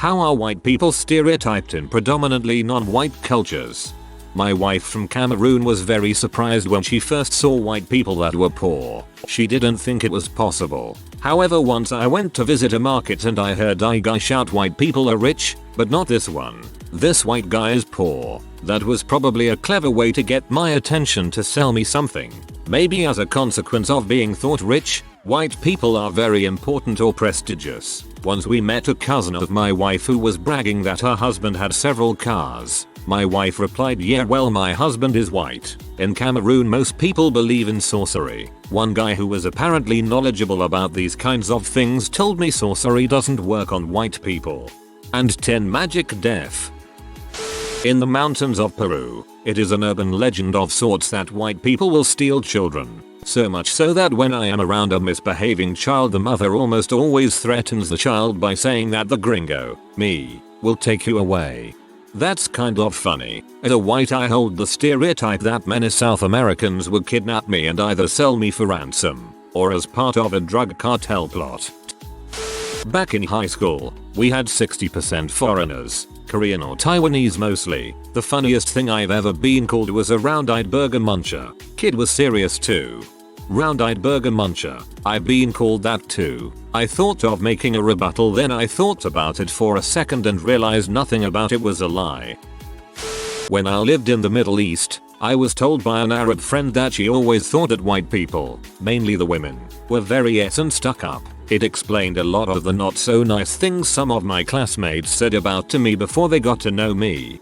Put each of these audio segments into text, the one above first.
How are white people stereotyped in predominantly non-white cultures? My wife from Cameroon was very surprised when she first saw white people that were poor. She didn't think it was possible. However, once I went to visit a market and I heard a guy shout, "White people are rich, but not this one. This white guy is poor." That was probably a clever way to get my attention to sell me something. Maybe as a consequence of being thought rich, white people are very important or prestigious. Once we met a cousin of my wife who was bragging that her husband had several cars. My wife replied, "Yeah, well, my husband is white." In Cameroon, most people believe in sorcery. One guy who was apparently knowledgeable about these kinds of things told me sorcery doesn't work on white people. And 10 magic death. In the mountains of Peru, it is an urban legend of sorts that white people will steal children. So much so that when I am around a misbehaving child, the mother almost always threatens the child by saying that the gringo, me, will take you away. That's kind of funny. As a white, I hold the stereotype that many South Americans would kidnap me and either sell me for ransom, or as part of a drug cartel plot. Back in high school, we had 60% foreigners, Korean or Taiwanese mostly. The funniest thing I've ever been called was a round-eyed burger muncher. Kid was serious too. Round-eyed burger muncher. I've been called that too. I thought of making a rebuttal, then I thought about it for a second and realized nothing about it was a lie. When I lived in the Middle East, I was told by an Arab friend that she always thought that white people, mainly the women, were very and stuck up. It explained a lot of the not so nice things some of my classmates said about to me before they got to know me.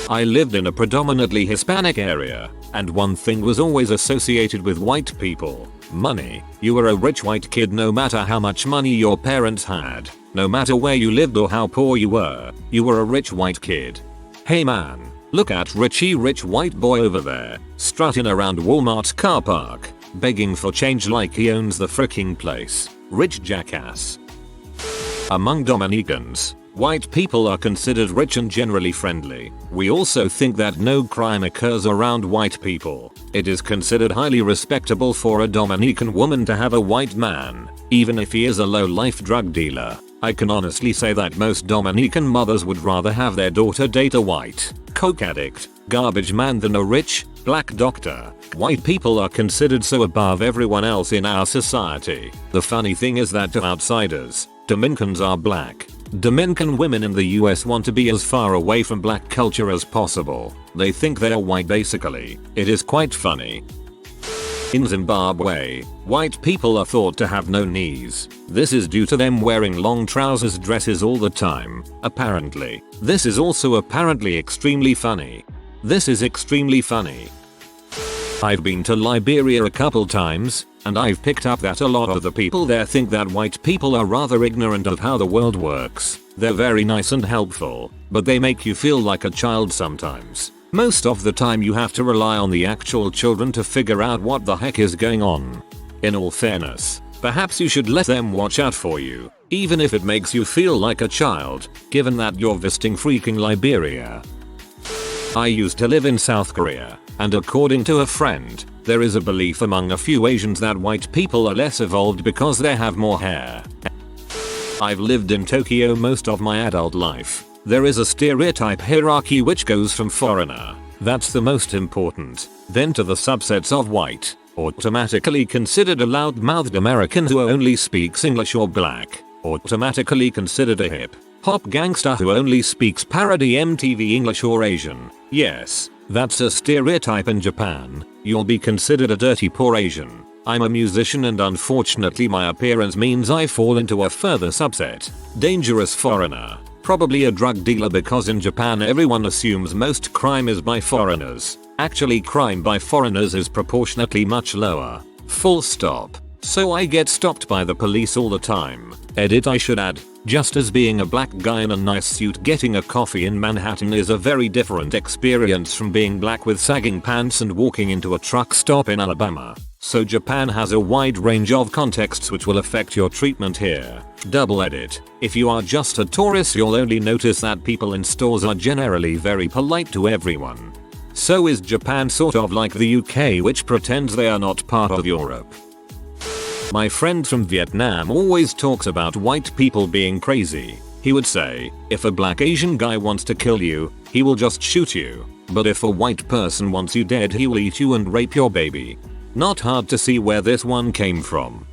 I lived in a predominantly Hispanic area, and one thing was always associated with white people: money. You were a rich white kid no matter how much money your parents had. No matter where you lived or how poor you were a rich white kid. Hey man, look at Richie rich white boy over there, strutting around Walmart's car park, begging for change like he owns the fricking place. Rich jackass. Among Dominicans, white people are considered rich and generally friendly. We also think that no crime occurs around white people. It is considered highly respectable for a Dominican woman to have a white man, even if he is a low-life drug dealer. I can honestly say that most Dominican mothers would rather have their daughter date a white, coke addict, garbage man than a rich, black doctor. White people are considered so above everyone else in our society. The funny thing is that to outsiders, Dominicans are black. Dominican women in the US want to be as far away from black culture as possible. They think they're white basically. It is quite funny. In Zimbabwe, white people are thought to have no knees. This is due to them wearing long trousers dresses all the time, apparently. This is also apparently extremely funny. This is extremely funny. I've been to Liberia a couple times, and I've picked up that a lot of the people there think that white people are rather ignorant of how the world works. They're very nice and helpful, but they make you feel like a child sometimes. Most of the time you have to rely on the actual children to figure out what the heck is going on. In all fairness, perhaps you should let them watch out for you, even if it makes you feel like a child, given that you're visiting freaking Liberia. I used to live in South Korea, and according to a friend, there is a belief among a few Asians that white people are less evolved because they have more hair. I've lived in Tokyo most of my adult life. There is a stereotype hierarchy which goes from foreigner, that's the most important, then to the subsets of white, automatically considered a loud-mouthed American who only speaks English, or black, automatically considered a hip-hop gangster who only speaks parody MTV English, or Asian. Yes, that's a stereotype in Japan. You'll be considered a dirty poor Asian. I'm a musician and unfortunately my appearance means I fall into a further subset. Dangerous foreigner. Probably a drug dealer because in Japan everyone assumes most crime is by foreigners. Actually, crime by foreigners is proportionately much lower. Full stop. So I get stopped by the police all the time. Edit, I should add, just as being a black guy in a nice suit getting a coffee in Manhattan is a very different experience from being black with sagging pants and walking into a truck stop in Alabama. So Japan has a wide range of contexts which will affect your treatment here. Double edit. If you are just a tourist, you'll only notice that people in stores are generally very polite to everyone. So is Japan sort of like the UK, which pretends they are not part of Europe. My friend from Vietnam always talks about white people being crazy. He would say, if a black Asian guy wants to kill you, he will just shoot you. But if a white person wants you dead, he will eat you and rape your baby. Not hard to see where this one came from.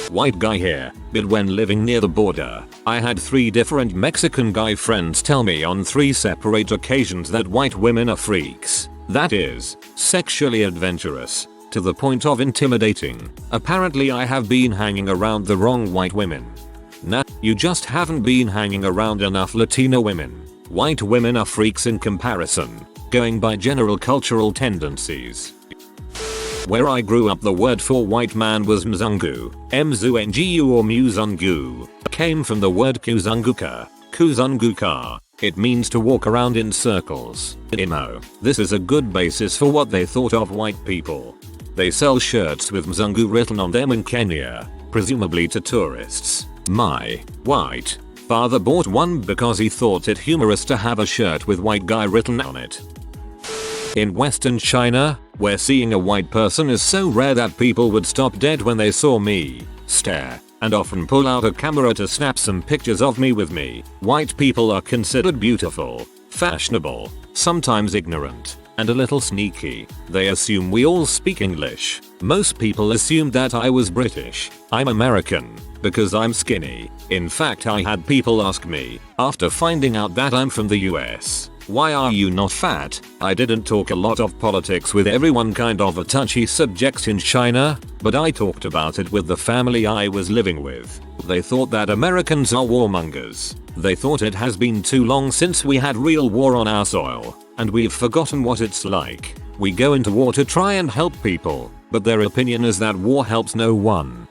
White guy here, but when living near the border, I had 3 different Mexican guy friends tell me on 3 separate occasions that white women are freaks. That is, sexually adventurous, to the point of intimidating. Apparently I have been hanging around the wrong white women. Nah, you just haven't been hanging around enough Latino women. White women are freaks in comparison, going by general cultural tendencies. Where I grew up, the word for white man was mzungu, mzungu or muzungu, came from the word kuzunguka, kuzunguka. It means to walk around in circles. Imo. This is a good basis for what they thought of white people. They sell shirts with mzungu written on them in Kenya, presumably to tourists. My white father bought one because he thought it humorous to have a shirt with white guy written on it. In Western China, where seeing a white person is so rare that people would stop dead when they saw me, stare, and often pull out a camera to snap some pictures of me with me, white people are considered beautiful, fashionable, sometimes ignorant, and a little sneaky. They assume we all speak English. Most people assumed that I was British. I'm American, because I'm skinny. In fact, I had people ask me, after finding out that I'm from the US, why are you not fat? I didn't talk a lot of politics with everyone, kind of a touchy subject in China, but I talked about it with the family I was living with. They thought that Americans are warmongers. They thought it has been too long since we had real war on our soil, and we've forgotten what it's like. We go into war to try and help people, but their opinion is that war helps no one.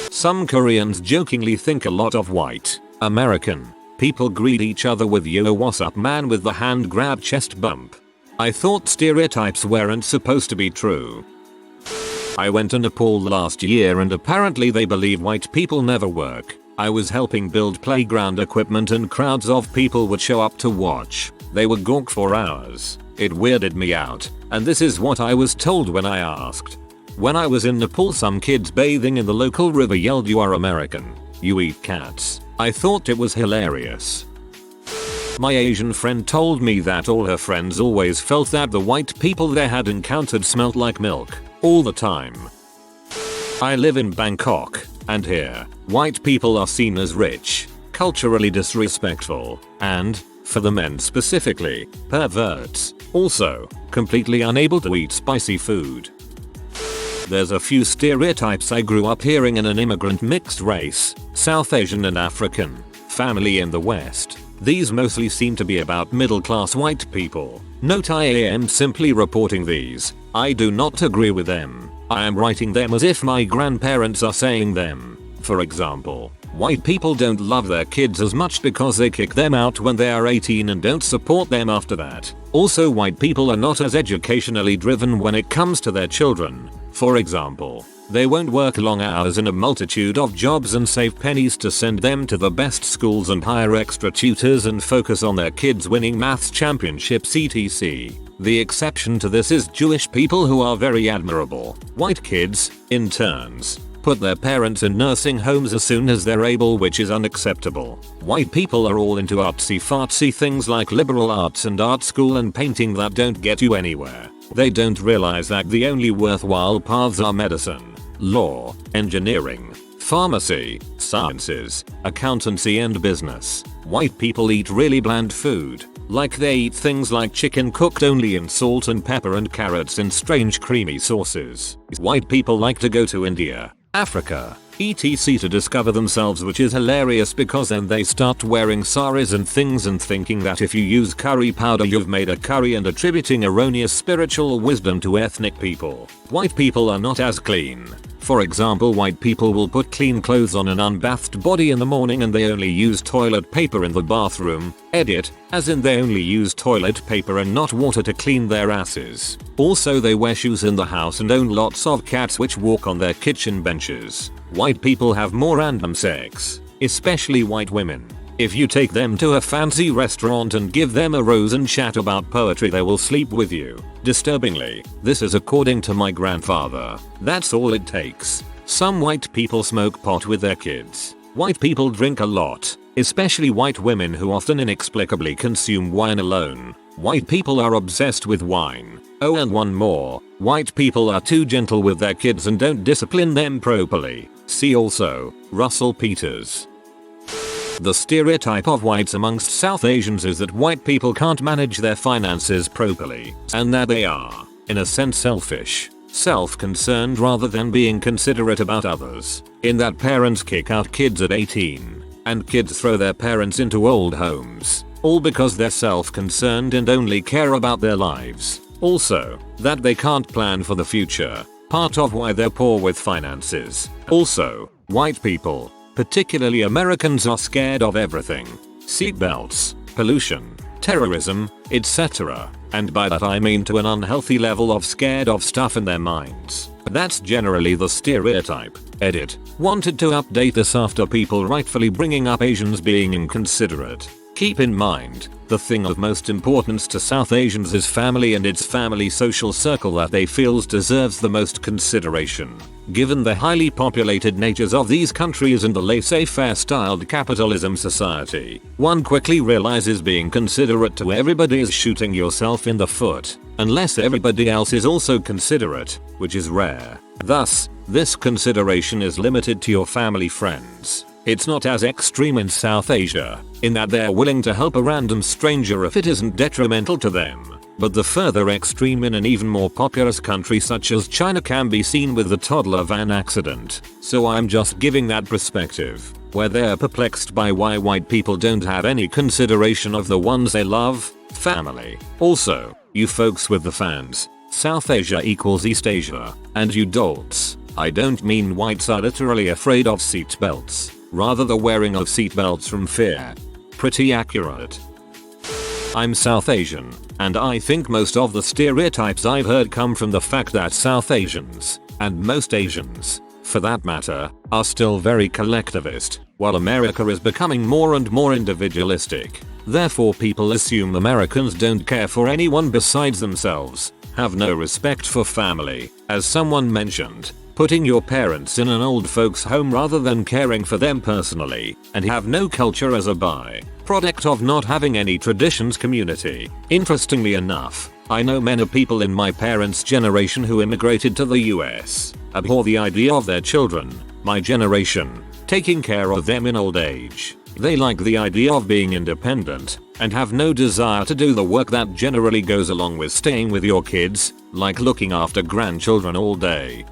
Some Koreans jokingly think a lot of white American people greet each other with "Yo, what's up man" with the hand grab chest bump. I thought stereotypes weren't supposed to be true. I went to Nepal last year and apparently they believe white people never work. I was helping build playground equipment and crowds of people would show up to watch. They would gawk for hours. It weirded me out, and this is what I was told when I asked. When I was in Nepal, some kids bathing in the local river yelled, "You are American. You eat cats." I thought it was hilarious. My Asian friend told me that all her friends always felt that the white people they had encountered smelled like milk all the time. I live in Bangkok, and here, white people are seen as rich, culturally disrespectful, and, for the men specifically, perverts. Also, completely unable to eat spicy food. There's a few stereotypes I grew up hearing in an immigrant mixed race, South Asian and African, family in the West. These mostly seem to be about middle class white people. Note, I am simply reporting these. I do not agree with them. I am writing them as if my grandparents are saying them. For example, white people don't love their kids as much because they kick them out when they are 18 and don't support them after that. Also, white people are not as educationally driven when it comes to their children. For example, they won't work long hours in a multitude of jobs and save pennies to send them to the best schools and hire extra tutors and focus on their kids winning maths championships etc. The exception to this is Jewish people, who are very admirable. White kids, in turns, put their parents in nursing homes as soon as they're able, which is unacceptable. White people are all into artsy fartsy things like liberal arts and art school and painting that don't get you anywhere. They don't realize that the only worthwhile paths are medicine, law, engineering, pharmacy, sciences, accountancy and business. White people eat really bland food, like they eat things like chicken cooked only in salt and pepper and carrots in strange creamy sauces. White people like to go to India, Africa, etc. to discover themselves, which is hilarious because then they start wearing saris and things and thinking that if you use curry powder you've made a curry and attributing erroneous spiritual wisdom to ethnic people. White people are not as clean. For example, white people will put clean clothes on an unbathed body in the morning and they only use toilet paper in the bathroom. Edit, as in they only use toilet paper and not water to clean their asses. Also, they wear shoes in the house and own lots of cats which walk on their kitchen benches. White people have more random sex, especially white women. If you take them to a fancy restaurant and give them a rose and chat about poetry, they will sleep with you. Disturbingly, this is according to my grandfather. That's all it takes. Some white people smoke pot with their kids. White people drink a lot, especially white women who often inexplicably consume wine alone. White people are obsessed with wine. Oh, and one more. White people are too gentle with their kids and don't discipline them properly. See also, Russell Peters. The stereotype of whites amongst South Asians is that white people can't manage their finances properly, and that they are, in a sense, selfish, self-concerned rather than being considerate about others, in that parents kick out kids at 18, and kids throw their parents into old homes, all because they're self-concerned and only care about their lives. Also, that they can't plan for the future, part of why they're poor with finances. Also, white people, particularly Americans, are scared of everything. Seatbelts, pollution, terrorism, etc. And by that I mean to an unhealthy level of scared of stuff in their minds. That's generally the stereotype. Edit. Wanted to update this after people rightfully bringing up Asians being inconsiderate. Keep in mind, the thing of most importance to South Asians is family and its family social circle that they feels deserves the most consideration. Given the highly populated natures of these countries and the laissez-faire styled capitalism society, one quickly realizes being considerate to everybody is shooting yourself in the foot, unless everybody else is also considerate, which is rare. Thus, this consideration is limited to your family friends. It's not as extreme in South Asia, in that they're willing to help a random stranger if it isn't detrimental to them, but the further extreme in an even more populous country such as China can be seen with the toddler van accident. So I'm just giving that perspective, where they're perplexed by why white people don't have any consideration of the ones they love, family. Also, you folks with the fans, South Asia equals East Asia, and you dolts, I don't mean whites are literally afraid of seatbelts. Rather the wearing of seatbelts from fear. Pretty accurate. I'm South Asian, and I think most of the stereotypes I've heard come from the fact that South Asians, and most Asians, for that matter, are still very collectivist, while America is becoming more and more individualistic. Therefore people assume Americans don't care for anyone besides themselves, have no respect for family, as someone mentioned, putting your parents in an old folks home rather than caring for them personally, and have no culture as a by-product of not having any traditions community. Interestingly enough, I know many people in my parents' generation who immigrated to the US, abhor the idea of their children, my generation, taking care of them in old age. They like the idea of being independent, and have no desire to do the work that generally goes along with staying with your kids, like looking after grandchildren all day.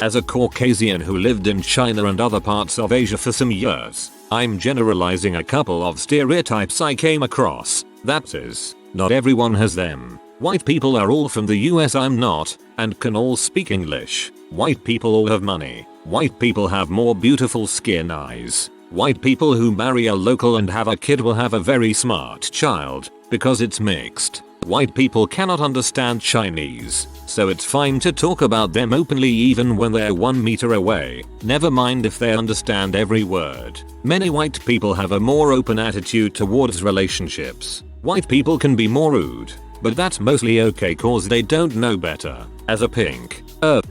As a Caucasian who lived in China and other parts of Asia for some years, I'm generalizing a couple of stereotypes I came across. That is, not everyone has them. White people are all from the US, I'm not, and can all speak English. White people all have money. White people have more beautiful skin eyes. White people who marry a local and have a kid will have a very smart child, because it's mixed. White people cannot understand Chinese, so it's fine to talk about them openly even when they're 1 meter away, never mind if they understand every word. Many white people have a more open attitude towards relationships. White people can be more rude, but that's mostly okay cause they don't know better. As a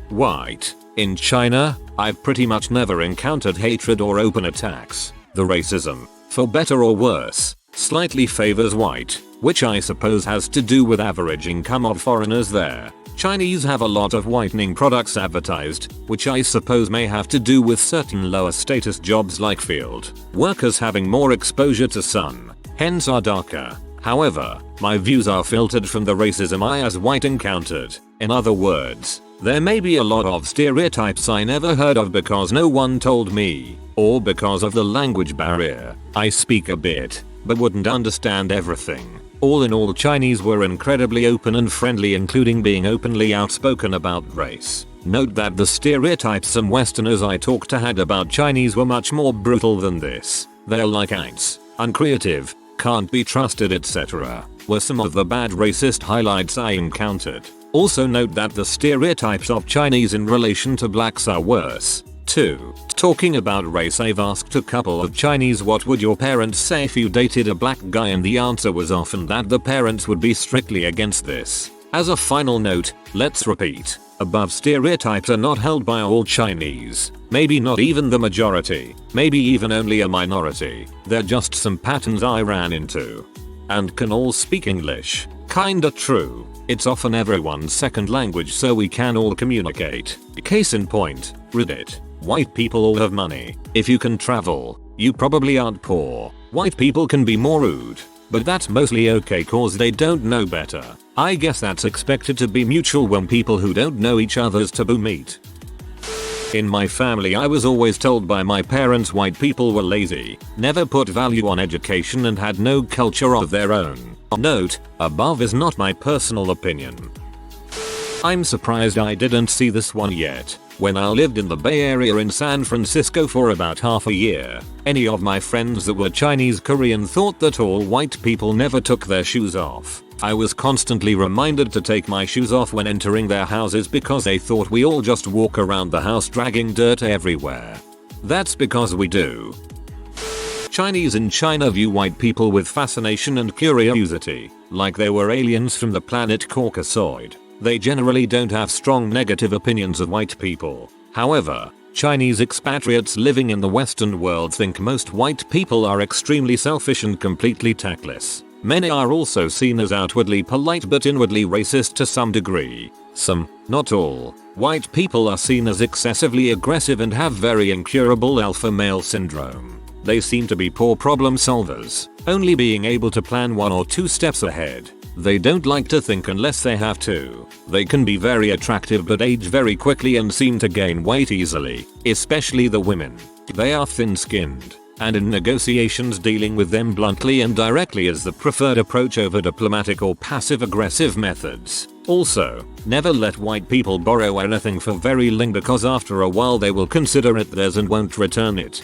white, in China, I've pretty much never encountered hatred or open attacks. The racism, for better or worse, slightly favors white, which I suppose has to do with average income of foreigners there. Chinese have a lot of whitening products advertised, which I suppose may have to do with certain lower status jobs like field workers having more exposure to sun, hence are darker. However, my views are filtered from the racism I as white encountered. In other words, there may be a lot of stereotypes I never heard of because no one told me, or because of the language barrier. I speak a bit, but wouldn't understand everything. All in all, Chinese were incredibly open and friendly, including being openly outspoken about race. Note that the stereotypes some Westerners I talked to had about Chinese were much more brutal than this. They're like ants, uncreative, can't be trusted, etc. were some of the bad racist highlights I encountered. Also note that the stereotypes of Chinese in relation to blacks are worse. 2. Talking about race, I've asked a couple of Chinese what would your parents say if you dated a black guy, and the answer was often that the parents would be strictly against this. As a final note, let's repeat. Above stereotypes are not held by all Chinese. Maybe not even the majority. Maybe even only a minority. They're just some patterns I ran into. And can all speak English. Kinda true. It's often everyone's second language so we can all communicate. Case in point, Reddit. White people all have money. If you can travel, you probably aren't poor. White people can be more rude. But that's mostly okay cause they don't know better. I guess that's expected to be mutual when people who don't know each other's taboo meet. In my family I was always told by my parents white people were lazy, never put value on education and had no culture of their own. Note, above is not my personal opinion. I'm surprised I didn't see this one yet. When I lived in the Bay Area in San Francisco for about half a year, any of my friends that were Chinese Korean thought that all white people never took their shoes off. I was constantly reminded to take my shoes off when entering their houses because they thought we all just walk around the house dragging dirt everywhere. That's because we do. Chinese in China view white people with fascination and curiosity, like they were aliens from the planet Caucasoid. They generally don't have strong negative opinions of white people. However, Chinese expatriates living in the Western world think most white people are extremely selfish and completely tactless. Many are also seen as outwardly polite but inwardly racist to some degree. Some, not all, white people are seen as excessively aggressive and have very incurable alpha male syndrome. They seem to be poor problem solvers, only being able to plan 1 or 2 steps ahead. They don't like to think unless they have to. They can be very attractive but age very quickly and seem to gain weight easily, especially the women. They are thin-skinned, and in negotiations dealing with them bluntly and directly is the preferred approach over diplomatic or passive-aggressive methods. Also, never let white people borrow anything for very long because after a while they will consider it theirs and won't return it.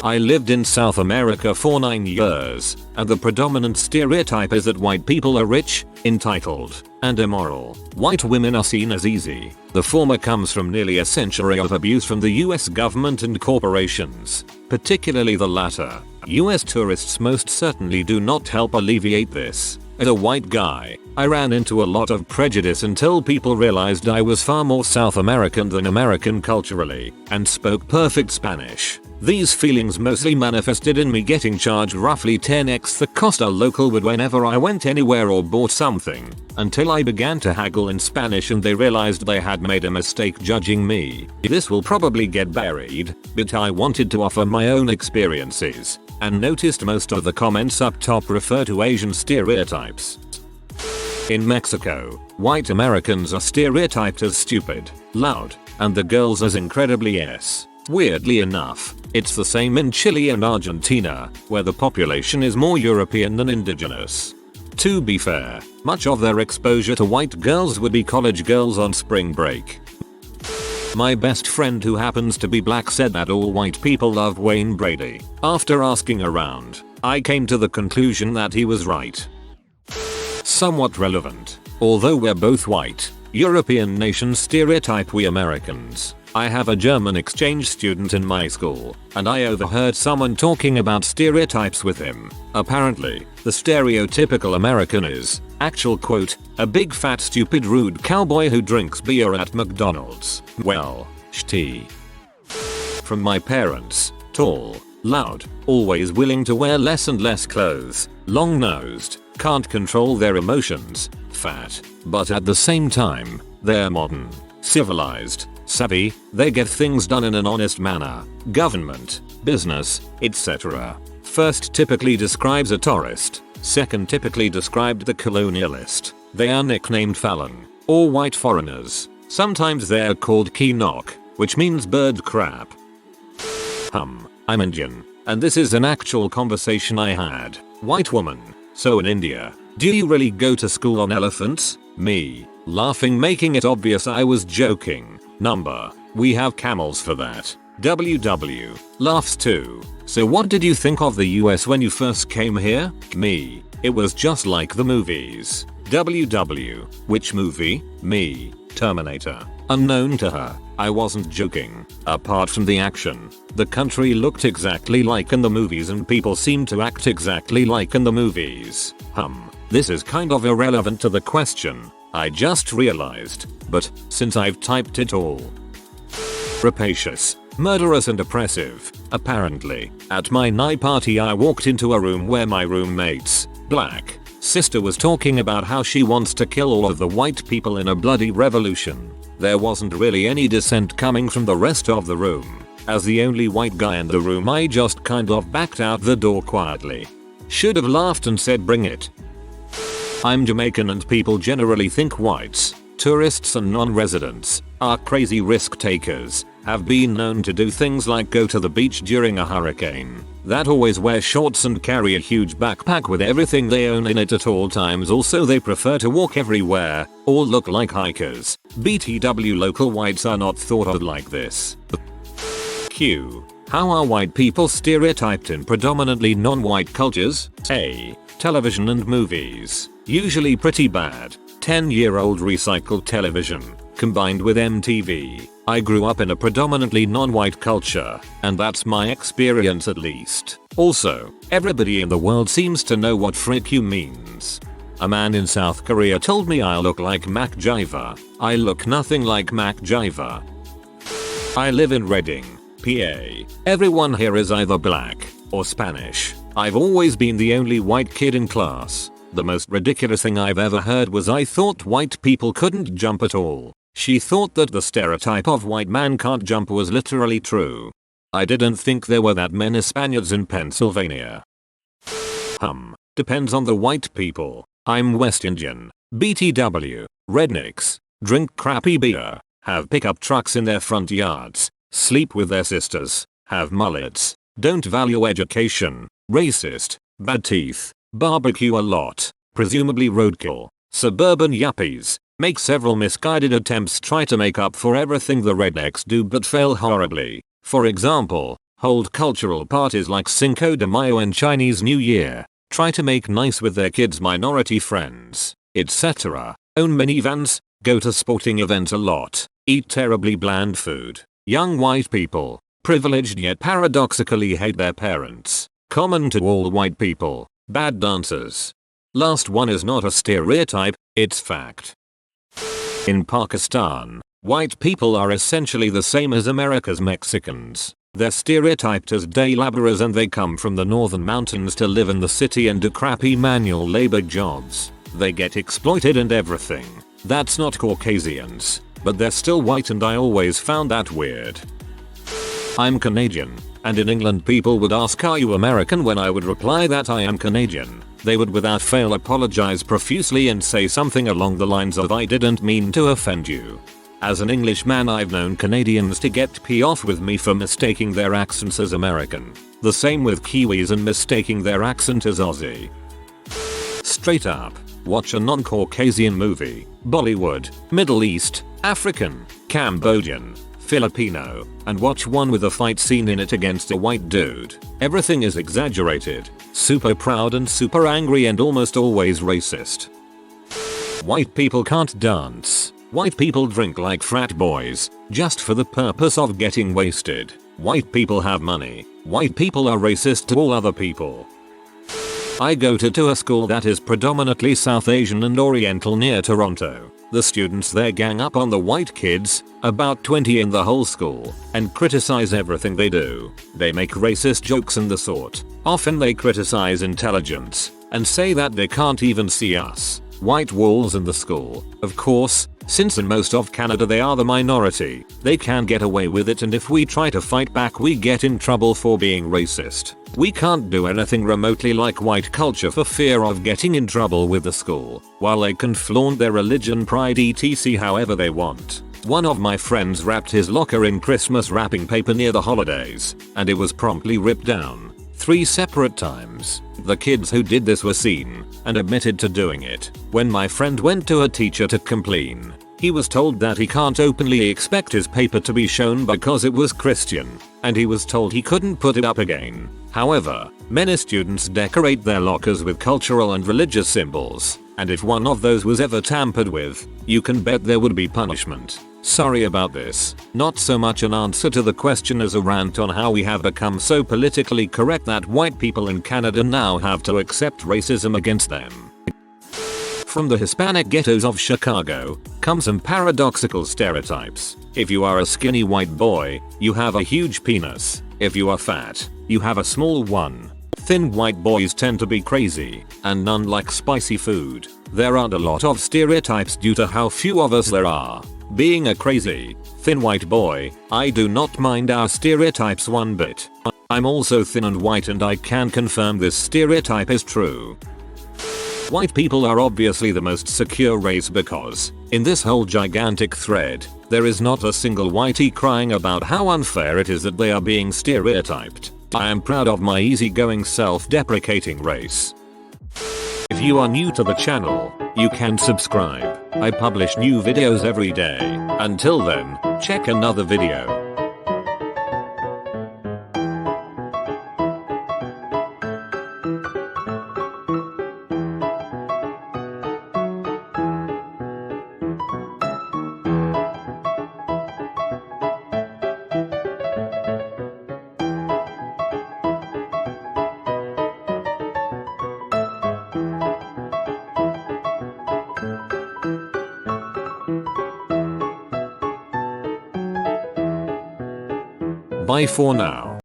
I lived in South America for 9 years, and the predominant stereotype is that white people are rich, entitled, and immoral. White women are seen as easy. The former comes from nearly a century of abuse from the US government and corporations, particularly the latter. US tourists most certainly do not help alleviate this. As a white guy, I ran into a lot of prejudice until people realized I was far more South American than American culturally, and spoke perfect Spanish. These feelings mostly manifested in me getting charged roughly 10x the cost a local would whenever I went anywhere or bought something, until I began to haggle in Spanish and they realized they had made a mistake judging me. This will probably get buried, but I wanted to offer my own experiences, and noticed most of the comments up top refer to Asian stereotypes. In Mexico, white Americans are stereotyped as stupid, loud, and the girls as incredibly yes. Weirdly enough, it's the same in Chile and Argentina, where the population is more European than indigenous. To be fair, much of their exposure to white girls would be college girls on spring break. My best friend who happens to be black said that all white people love Wayne Brady. After asking around, I came to the conclusion that he was right. Somewhat relevant. Although we're both white, European nations stereotype we Americans. I have a German exchange student in my school, and I overheard someone talking about stereotypes with him. Apparently, the stereotypical American is, actual quote, a big fat stupid rude cowboy who drinks beer at McDonald's. Well, shitty. From my parents, tall, loud, always willing to wear less and less clothes, long-nosed, can't control their emotions, fat, but at the same time, they're modern, civilized, savvy, they get things done in an honest manner. Government, business, etc. First typically describes a tourist, second typically described the colonialist. They are nicknamed Fallon, or white foreigners. Sometimes they're called Kinok, which means bird crap. I'm Indian, and this is an actual conversation I had. White woman, so in India, do you really go to school on elephants? Me, laughing making it obvious I was joking. Number, we have camels for that. WW, laughs too. So what did you think of the US when you first came here? Me, it was just like the movies. WW, which movie? Me, Terminator. Unknown to her, I wasn't joking. Apart from the action, the country looked exactly like in the movies and people seemed to act exactly like in the movies. This is kind of irrelevant to the question, I just realized, but since I've typed it all. Rapacious, murderous and oppressive. Apparently, at my night party I walked into a room where my roommate's black sister was talking about how she wants to kill all of the white people in a bloody revolution. There wasn't really any dissent coming from the rest of the room. As the only white guy in the room, I just kind of backed out the door quietly. Should have laughed and said bring it. I'm Jamaican and people generally think whites, tourists and non-residents, are crazy risk takers, have been known to do things like go to the beach during a hurricane, that always wear shorts and carry a huge backpack with everything they own in it at all times. Also they prefer to walk everywhere, or look like hikers. BTW, local whites are not thought of like this. Q. How are white people stereotyped in predominantly non-white cultures? A. Television and movies. Usually pretty bad. 10-year-old recycled television, combined with MTV. I grew up in a predominantly non-white culture, and that's my experience at least. Also, everybody in the world seems to know what frick you means. A man in South Korea told me I look like MacGyver. I look nothing like MacGyver. I live in Reading, PA. Everyone here is either black or Spanish. I've always been the only white kid in class. The most ridiculous thing I've ever heard was I thought white people couldn't jump at all. She thought that the stereotype of white man can't jump was literally true. I didn't think there were that many Spaniards in Pennsylvania. Depends on the white people. I'm West Indian. BTW. Rednecks. Drink crappy beer. Have pickup trucks in their front yards. Sleep with their sisters. Have mullets. Don't value education. Racist. Bad teeth. Barbecue a lot. Presumably roadkill. Suburban yuppies. Make several misguided attempts try to make up for everything the rednecks do but fail horribly. For example, hold cultural parties like Cinco de Mayo and Chinese New Year. Try to make nice with their kids' minority friends, etc. Own minivans. Go to sporting events a lot. Eat terribly bland food. Young white people. Privileged yet paradoxically hate their parents. Common to all white people. Bad dancers. Last one is not a stereotype, it's fact. In Pakistan, white people are essentially the same as America's Mexicans. They're stereotyped as day laborers and they come from the northern mountains to live in the city and do crappy manual labor jobs. They get exploited and everything. That's not Caucasians, but they're still white and I always found that weird. I'm Canadian, and in England people would ask are you American when I would reply that I am Canadian. They would without fail apologize profusely and say something along the lines of I didn't mean to offend you. As an Englishman I've known Canadians to get pee off with me for mistaking their accents as American. The same with Kiwis and mistaking their accent as Aussie. Straight up, watch a non-Caucasian movie, Bollywood, Middle East, African, Cambodian, Filipino, and watch one with a fight scene in it against a white dude. Everything is exaggerated, super proud and super angry and almost always racist. White people can't dance. White people drink like frat boys, just for the purpose of getting wasted. White people have money. White people are racist to all other people. I go to a school that is predominantly South Asian and Oriental near Toronto. The students there gang up on the white kids, about 20 in the whole school, and criticize everything they do. They make racist jokes and the sort. Often they criticize intelligence, and say that they can't even see us. White walls in the school. Of course, since in most of Canada they are the minority, they can get away with it and if we try to fight back we get in trouble for being racist. We can't do anything remotely like white culture for fear of getting in trouble with the school, while they can flaunt their religion, pride etc however they want. One of my friends wrapped his locker in Christmas wrapping paper near the holidays, and it was promptly ripped down. 3 separate times. The kids who did this were seen and admitted to doing it. When my friend went to a teacher to complain, he was told that he can't openly expect his paper to be shown because it was Christian, and he was told he couldn't put it up again. However, many students decorate their lockers with cultural and religious symbols, and if one of those was ever tampered with, you can bet there would be punishment. Sorry about this. Not so much an answer to the question as a rant on how we have become so politically correct that white people in Canada now have to accept racism against them. From the Hispanic ghettos of Chicago come some paradoxical stereotypes. If you are a skinny white boy, you have a huge penis. If you are fat, you have a small one. Thin white boys tend to be crazy, and none like spicy food. There aren't a lot of stereotypes due to how few of us there are. Being a crazy, thin white boy, I do not mind our stereotypes one bit. I'm also thin and white, and I can confirm this stereotype is true. White people are obviously the most secure race because, in this whole gigantic thread, there is not a single whitey crying about how unfair it is that they are being stereotyped. I am proud of my easygoing self-deprecating race. If you are new to the channel, you can subscribe. I publish new videos every day. Until then, check another video. Bye for now.